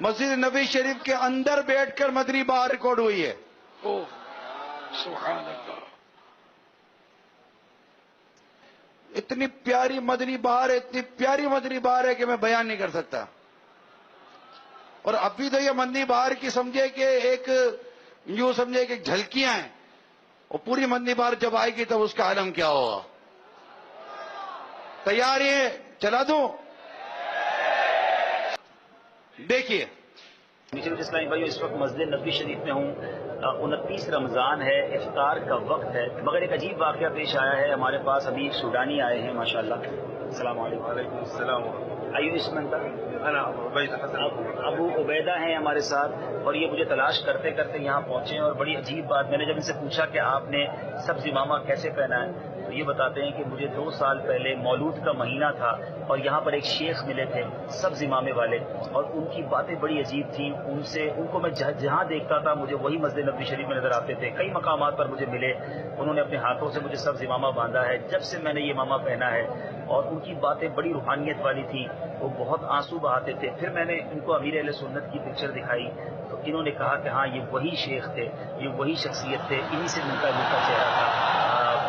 मस्जिद नबी शरीफ के अंदर बैठकर मदनी बहार रिकॉर्ड हुई है। ओह सुभान अल्लाह। इतनी प्यारी मदनी बहार है, इतनी प्यारी मदनी बहार है कि मैं बयान नहीं कर सकता। और अभी तो ये मदनी बहार की समझे कि एक यूं समझे कि झलकियां हैं, और पूरी मदनी बहार जब आएगी तब उसका आलम क्या होगा। तैयार है? चला दूं? देखिए इस्लामी भाई, इस वक्त मस्जिद नबी शरीफ में हूँ। 29 रमज़ान है, इफ्तार का वक्त है, मगर एक अजीब वाक़या पेश आया है हमारे पास। अभी एक सूडानी आए हैं माशाल्लाह। अस्सलाम वालेकुम। अबू उबैदा हैं हमारे साथ, और ये मुझे तलाश करते करते यहाँ पहुंचे हैं। और बड़ी अजीब बात, मैंने जब इनसे पूछा कि आपने सब्ज़ इमामा कैसे पहना है, तो ये बताते हैं कि मुझे 2 साल पहले मौलूद का महीना था और यहाँ पर एक शेख मिले थे सब्ज़ इमामे वाले, और उनकी बातें बड़ी अजीब थी। उनको मैं जहाँ देखता था मुझे वही मस्जिद नबी शरीफ में नजर आते थे। कई मकामात पर मुझे मिले, उन्होंने अपने हाथों से मुझे सब्ज़ इमामा बांधा है जब से मैंने ये इमामा पहना है। और उनकी बातें बड़ी रूहानियत वाली थी, वो बहुत आंसू बहाते थे। फिर मैंने इनको अमीर अहले सुन्नत की पिक्चर दिखाई तो इन्होंने कहा कि हाँ, ये वही शेख थे, ये वही शख्सियत थे, इन्हीं से मिलता जुलता चेहरा था।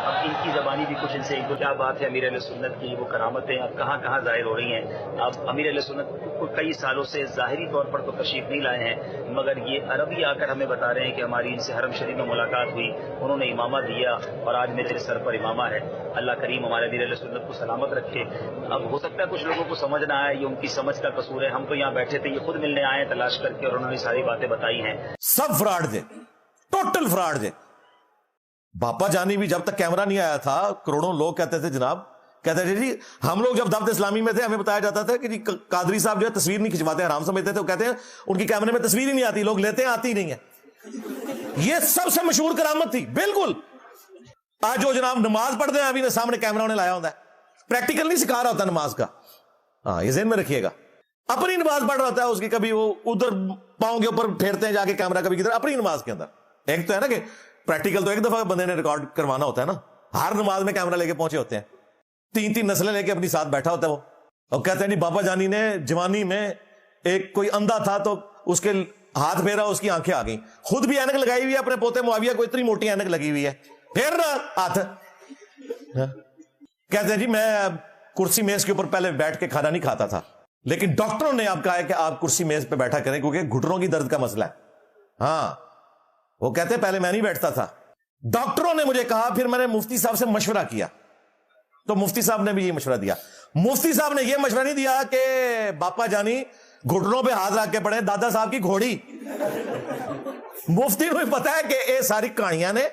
अब इनकी ज़बानी भी कुछ इनसे, इनको क्या बात है अमीर अहले सुन्नत की, वो करामतें अब कहाँ कहाँ ज़ाहिर हो रही हैं। अब अमीर अहले सुन्नत को कई सालों से ज़ाहिरी तौर पर तो तशरीफ नहीं लाए हैं, मगर ये अरबी आकर हमें बता रहे हैं कि हमारी इनसे हरम शरीफ में मुलाकात हुई, उन्होंने इमामा दिया और आज मेरे सर पर इमामा है। अल्लाह करीम हमारे अमीर अहले सुन्नत को सलामत रखे। अब हो सकता है कुछ लोगों को समझ ना आए, ये उनकी समझ का कसूर है। हम तो यहाँ बैठे थे, ये खुद मिलने आए तलाश करके, और उन्होंने सारी बातें बताई हैं। सब फ्रॉड थे, टोटल फ्रॉड थे। बापा जानी भी जब तक कैमरा नहीं आया था, करोड़ों लोग कहते थे जनाब, कहते थे जी, हम लोग जब दावत इस्लामी में थे हमें बताया जाता था कि जी कादरी साहब जो है तस्वीर नहीं खिंचवाते, हराम समझते थे। वो कहते हैं उनकी कैमरे में तस्वीर ही नहीं आती, लोग लेते हैं, आती ही नहीं है। ये सबसे मशहूर करामत थी। बिल्कुल आज जो जनाब नमाज पढ़ते हैं, अभी सामने कैमरा उन्हें लाया होता है, प्रैक्टिकल नहीं सिखा रहा होता नमाज का। हाँ, ये ज़हन में रखिएगा। अपनी नमाज पढ़ रहा होता है उसकी, कभी वो उधर पांव के ऊपर फेरते हैं जाके कैमरा, कभी किधर, अपनी नमाज के अंदर। एक तो है ना कि प्रैक्टिकल तो एक दफा बंदे ने रिकॉर्ड करवाना होता है ना, हर नमाज में कैमरा लेके पहुंचे होते हैं, 3-3 नस्लें लेके अपनी साथ बैठा होता है वो। और कहते हैं जी बाबा जानी ने जवानी में एक कोई अंधा था तो उसके हाथ फेरा, उसकी आंखें आ गई। खुद भी ऐनक लगाई हुई है, अपने पोते मुआविया को इतनी मोटी ऐनक लगी हुई है, फिर ना हाथ। कहते हैं जी मैं कुर्सी मेज के ऊपर पहले बैठ के खाना नहीं खाता था, लेकिन डॉक्टरों ने आप कहा है कि आप कुर्सी मेज पे बैठा करें क्योंकि घुटनों की दर्द का मसला है। हाँ, वो कहते हैं पहले मैं नहीं बैठता था, डॉक्टरों ने मुझे कहा, फिर मैंने मुफ्ती साहब से मशवरा किया तो मुफ्ती साहब ने भी ये मशवरा दिया। मुफ्ती साहब ने ये मशवरा नहीं दिया कि बापा जानी घुटनों पे हाथ रख के पड़े दादा साहब की घोड़ी। मुफ्ती को पता है कि ये सारी कहानियां ने,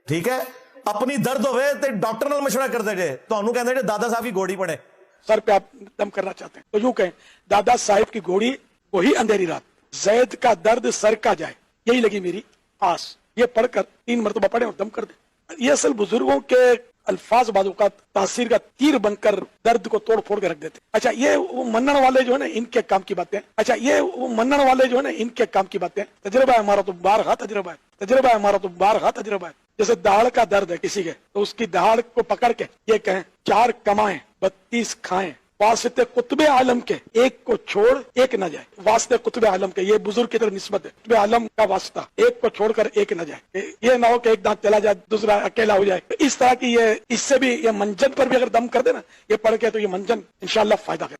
ठीक है, अपनी दर्द होवे तो डॉक्टर नाल मशवरा करते जे, तो कहते दादा साहब की घोड़ी पड़े। सर पे आप दम करना चाहते हैं तो यूं कहें, दादा साहिब की घोड़ी वही अंधेरी रात, जैद का दर्द सर का जाए, यही लगी मेरी आस। ये पढ़कर 3 मरतबा पढ़े और दम कर दे। ये असल बुजुर्गों के अल्फाज बाजू का तासीर का तीर बनकर दर्द को तोड़ फोड़ के रख देते। अच्छा, ये वो मन्नन वाले जो है ना, इनके काम की बातें। अच्छा, ये वो मन्नन वाले जो है ना, इनके काम की बातें। तजुर्बा है हमारा तो बारहा तजुर्बा है, तजुर्बा है हमारा तो बारहा तजुर्बा है। जैसे दहाड़ का दर्द है किसी के, तो उसकी दहाड़ को पकड़ के ये कहें 4 कमाएं 32 खाएं, वास्ते कुतुबे आलम के एक को छोड़ एक न जाए। वास्ते कुतुबे आलम के, ये बुजुर्ग की तरफ निस्बत है, कुतुबे आलम का वास्ता, एक को छोड़कर एक न जाए। ये ना हो कि एक दांत चला जाए दूसरा अकेला हो जाए। तो इस तरह की ये, इससे भी ये मंजन पर भी अगर दम कर दे ना, ये पढ़ के, तो ये मंजन इंशाल्लाह फायदा करे।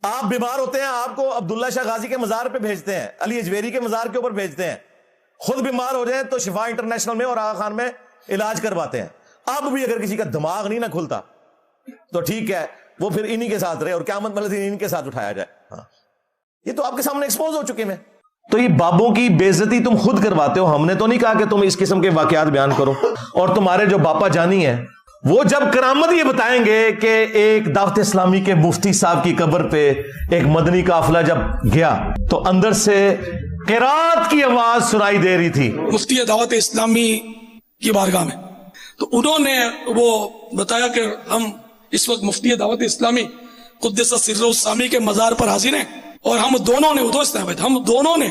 आप बीमार होते हैं, आपको अब्दुल्ला शाह गाजी के मजार पे भेजते हैं, अली अजवेरी के मजार के ऊपर भेजते हैं। खुद बीमार हो जाए तो शिफा इंटरनेशनल में और आगा खान में इलाज करवाते हैं। अब भी अगर किसी का दिमाग नहीं ना खुलता तो ठीक है, वो फिर इन्हीं के साथ रहे और क़यामत वाले दिन इनके साथ उठाया जाए। हाँ, ये तो आपके सामने एक्सपोज हो चुके हैं। तो ये बाबों की बेइज्जती तुम खुद करवाते हो, हमने तो नहीं कहा कि तुम इस किस्म के वाकयात बयान करो। और तुम्हारे जो बापा जानी है वो जब करामत ये बताएंगे कि एक दावत इस्लामी के मुफ्ती साहब की कब्र पे एक मदनी काफिला जब गया तो अंदर से क़िरात की आवाज सुनाई दे रही थी मुफ्ती दावत इस्लामी की बारगाह में। तो उन्होंने वो बताया कि हम इस वक्त मुफ्ती दावत इस्लामी कुद्दस सिर्रुस्सामी के मजार पर हाजिर हैं, और हम दोनों ने हम दोनों ने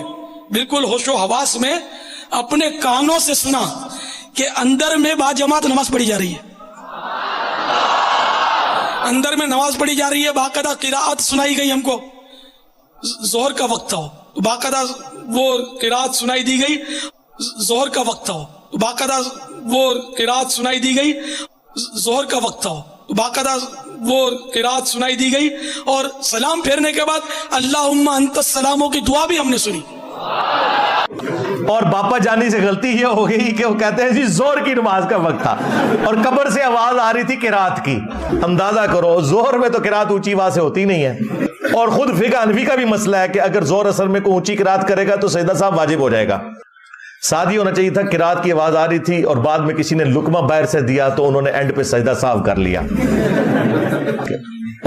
बिल्कुल होशो हवास में अपने कानों से सुना कि अंदर में बाजमात नमाज पढ़ी जा रही है, अंदर में नमाज पढ़ी जा रही है, बाकायदा किराअत सुनाई गई हमको। जोहर का वक्त था, तो बाकायदा वो किरात सुनाई दी गई, जोहर का वक्त था, तो बाकायदा वो किरात सुनाई दी गई, जोहर का वक्त था, तो बाकायदा वो किरात सुनाई दी गई, और सलाम फेरने के बाद अल्लाहुम्मा अंतस सलामों की दुआ भी हमने सुनी। और बापा जानी से गलती ये हो गई कि वो कहते हैं जी जोहर की नमाज का वक्त था और कब्र से आवाज आ रही थी किरात की। अंदाजा करो, जोहर में तो किरात ऊंची आवाज से होती नहीं है, और खुद फिक़ह हनफी का भी मसला है कि अगर जोहर असर में कोई ऊंची किरात करेगा तो सजदा साहब वाजिब हो जाएगा। साथ ही होना चाहिए था, किरात की आवाज आ रही थी और बाद में किसी ने लुकमा बाहर से दिया तो उन्होंने एंड पे सजदा साफ कर लिया।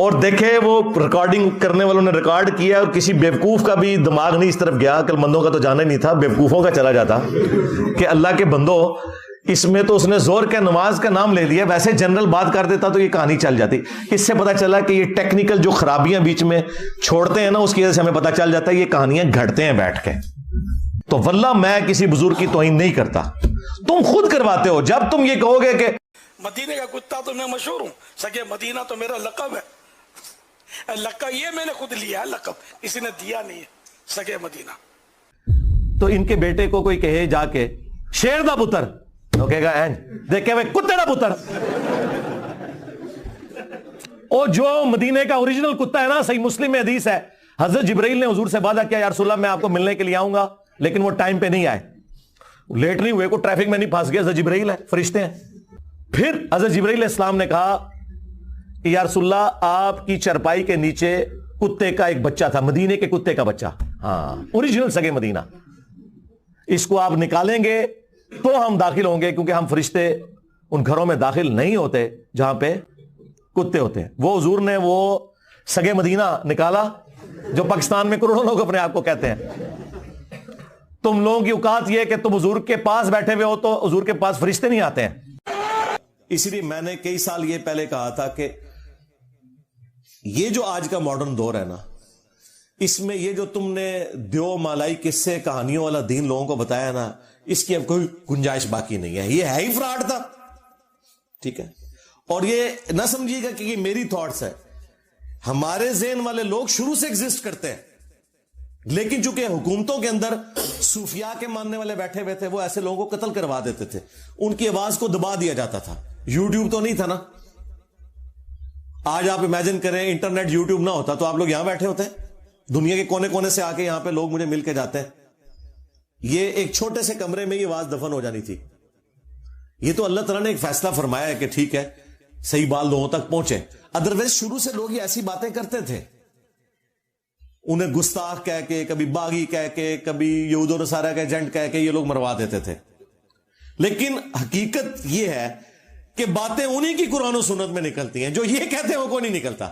और देखे वो रिकॉर्डिंग करने वालों ने रिकॉर्ड किया और किसी बेवकूफ का भी दिमाग नहीं इस तरफ गया, अक्लमंदों का तो जाना ही नहीं था, बेवकूफों का चला जाता कि अल्लाह के बंदो इसमें तो उसने जोर के नमाज का नाम ले लिया, वैसे जनरल बात कर देता तो ये कहानी चल जाती। इससे पता चला कि ये टेक्निकल जो खराबियां बीच में छोड़ते हैं ना, उसकी वजह से हमें पता चल जाता है ये कहानियां घड़ते हैं बैठ के। तो वल्लाह मैं किसी बुजुर्ग की तौहीन नहीं करता, तुम खुद करवाते हो। जब तुम ये कहोगे कि मदीने का कुत्ता तो मैं मशहूर हूँ, सगे मदीना तो मेरा लकब है, लकब ये मैंने खुद लिया है, लकब किसी ने दिया नहीं है, सगे मदीना। तो इनके बेटे को कोई कहे जाके शेर दा पुत्र, तो कहेगा एंज देखे हुए कुत्ते दा पुत्र। और जो मदीने का ओरिजिनल कुत्ता है ना, सही मुस्लिम में हदीस है, हजरत जिब्राइल ने हुजूर से वादा किया, या रसूलल्लाह मैं आपको मिलने के लिए आऊंगा, लेकिन वो टाइम पे नहीं आए, लेट नहीं हुए, को ट्रैफिक में नहीं फंस गया, हजरत जिब्राइल है, फरिश्ते हैं। फिर हजरत जिब्राइल इस्लाम ने कहा कि या रसूलल्लाह आपकी चरपाई के नीचे कुत्ते का एक बच्चा था, मदीने के कुत्ते का बच्चा, हाँ ओरिजिनल सगे मदीना, इसको आप निकालेंगे तो हम दाखिल होंगे, क्योंकि हम फरिश्ते उन घरों में दाखिल नहीं होते जहां पे कुत्ते होते हैं। वो हुजूर ने वो सगे मदीना निकाला, जो पाकिस्तान में करोड़ों लोग अपने आप को कहते हैं। तुम लोगों की औकात यह कि तुम हुजूर के पास बैठे हुए हो तो हुजूर के पास फरिश्ते नहीं आते हैं। इसीलिए मैंने कई साल ये पहले कहा था कि ये जो आज का मॉडर्न दौर है ना, इसमें ये जो तुमने द्यो मालाई किस्से कहानियों वाला दीन लोगों को बताया ना, इसकी अब कोई गुंजाइश बाकी नहीं है, ये है ही फ्रॉड था, ठीक है। और ये ना समझिएगा कि ये मेरी थॉट्स है, हमारे ज़हन वाले लोग शुरू से एग्जिस्ट करते हैं, लेकिन चूंकि हुकूमतों के अंदर सूफिया के मानने वाले बैठे हुए थे, वो ऐसे लोगों को कत्ल करवा देते थे, उनकी आवाज को दबा दिया जाता था। यूट्यूब तो नहीं था ना, आज आप इमेजिन करें इंटरनेट यूट्यूब ना होता तो आप लोग यहां बैठे होते, दुनिया के कोने कोने से आके यहां पे लोग मुझे मिलके जाते हैं। ये एक छोटे से कमरे में ये आवाज दफन हो जानी थी। ये तो अल्लाह तआला ने एक फैसला फरमाया है कि ठीक है, सही बात लोगों तक पहुंचे, अदरवाइज शुरू से लोग ये ऐसी बातें करते थे, उन्हें गुस्ताख कह के, कभी बागी कह के, कभी यहूद और नसारा का एजेंट कह के ये लोग मरवा देते थे। लेकिन हकीकत ये है कि बातें उन्हीं की कुरान और सुन्नत में निकलती हैं, जो ये कहते हैं वो कोई नहीं निकलता।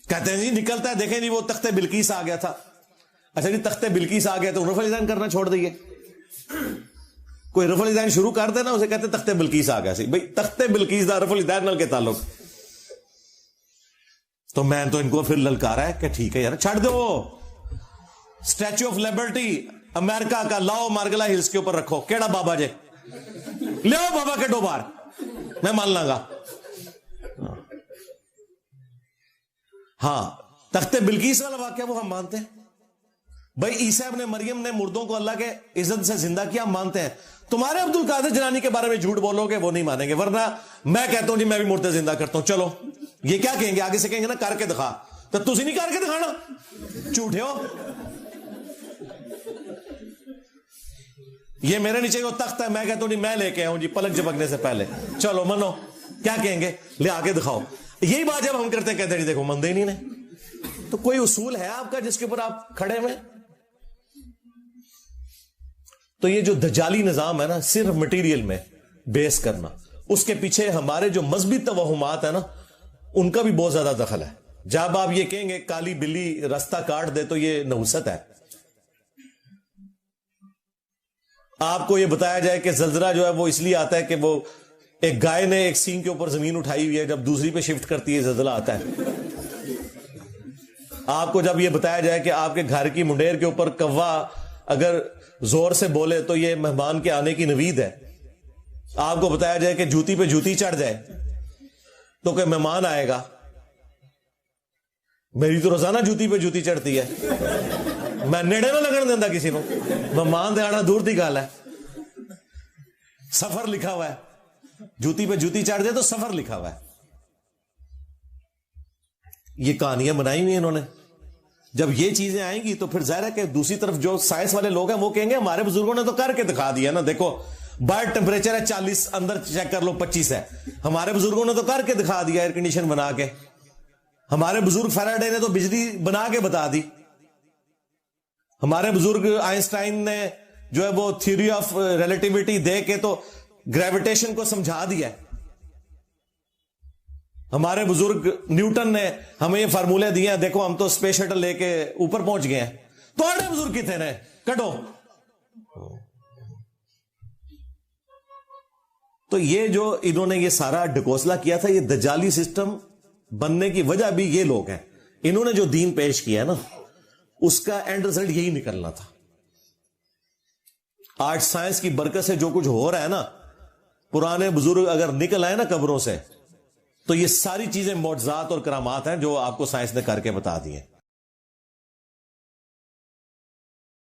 कहते हैं जी निकलता है, देखें जी वो तख्ते बिल्कीस आ गया था। अच्छा जी तख्ते बिल्कीस आ गया तो रफ़ अल-यदैन करना छोड़ दिए। कोई रफ़ अल-यदैन शुरू कर देना, उसे कहते तख्ते बिल्कीस आ गया सी, भाई तख्ते बिल्कीस दा रफ़ अल-यदैन नाल के ताल्लुक। तो मैं तो इनको फिर ललकारा है कि ठीक है यार छड़ दो, स्टैच्यू ऑफ लिबर्टी अमेरिका का लाओ मार्गला हिल्स के ऊपर रखो, केड़ा बाबा जे ले आओ बाबा के दो बार, मैं मान लांगा। हाँ तख्ते बिल्कीस वाला वाक्य वो हम मानते हैं, भाई ईसा इब्ने मरियम ने मुर्दों को अल्लाह के इज्जत से जिंदा किया, हम मानते हैं। तुम्हारे अब्दुल कादिर जिलानी के बारे में झूठ बोलोगे वो नहीं मानेंगे, वरना मैं कहता हूं जी मैं भी मुर्दे जिंदा करता हूं, चलो ये क्या कहेंगे आगे से, कहेंगे ना करके दिखा, तो तुझे नहीं करके दिखाना, झूठे हो। ये मेरे नीचे वो तख्त है, मैं कहता हूं जी मैं लेके आऊं जी पलक झपकने से पहले, चलो मनो, क्या कहेंगे ले आके दिखाओ। यही बात जब हम करते कहते हैं देखो मनते ही नहीं ने। तो कोई उसूल है आपका जिसके ऊपर आप खड़े हुए? तो ये जो दजाली निजाम है ना, सिर्फ मटेरियल में बेस करना, उसके पीछे हमारे जो मजहबी तवहुमात है ना, उनका भी बहुत ज्यादा दखल है। जब आप ये कहेंगे काली बिल्ली रास्ता काट दे तो ये नहुसत है। आपको ये बताया जाए कि जलजला जो है वो इसलिए आता है कि वो एक गाय ने एक सींग के ऊपर जमीन उठाई हुई है, जब दूसरी पे शिफ्ट करती है जलजला आता है। आपको जब ये बताया जाए कि आपके घर की मुंडेर के ऊपर कौवा अगर जोर से बोले तो ये मेहमान के आने की नवीद है। आपको बताया जाए कि जूती पे जूती चढ़ जाए तो कोई मेहमान आएगा। मेरी तो रोजाना जूती पे जूती चढ़ती है। میں نیڑے نہ لگن دینا کسی کو. میں مان دے آنا دور دی گل ہے. سفر لکھا ہوا ہے, جوتی پہ جوتی چڑھ دے تو سفر لکھا ہوا ہے. یہ کہانیاں بنائی ہوئی انہوں نے. جب یہ چیزیں آئیں گی تو پھر ظاہر ہے کہ دوسری طرف جو سائنس والے لوگ ہیں وہ کہیں گے ہمارے بزرگوں نے تو کر کے دکھا دیا نا, دیکھو باہر ٹیمپریچر ہے 40, اندر چیک کر لو 25 ہے. ہمارے بزرگوں نے تو کر کے دکھا دیا ایئر کنڈیشن بنا کے. ہمارے بزرگ فیراڈے نے تو بجلی بنا کے بتا دی. ہمارے بزرگ آئنسٹائن نے جو ہے وہ تھیوری آف ریلیٹیوٹی دے کے تو گریویٹیشن کو سمجھا دیا. ہمارے بزرگ نیوٹن نے ہمیں یہ فارمولے دیے ہیں, دیکھو ہم تو اسپیس شٹل لے کے اوپر پہنچ گئے ہیں. تو آڑے بزرگ کتنے نے کٹو. تو یہ جو انہوں نے یہ سارا ڈکوسلا کیا تھا, یہ دجالی سسٹم بننے کی وجہ بھی یہ لوگ ہیں. انہوں نے جو دین پیش کیا ہے نا, اس کا اینڈ رزلٹ یہی نکلنا تھا. آج سائنس کی برکت سے جو کچھ ہو رہا ہے نا, پرانے بزرگ اگر نکل آئے نا قبروں سے, تو یہ ساری چیزیں معجزات اور کرامات ہیں جو آپ کو سائنس نے کر کے بتا دی ہیں.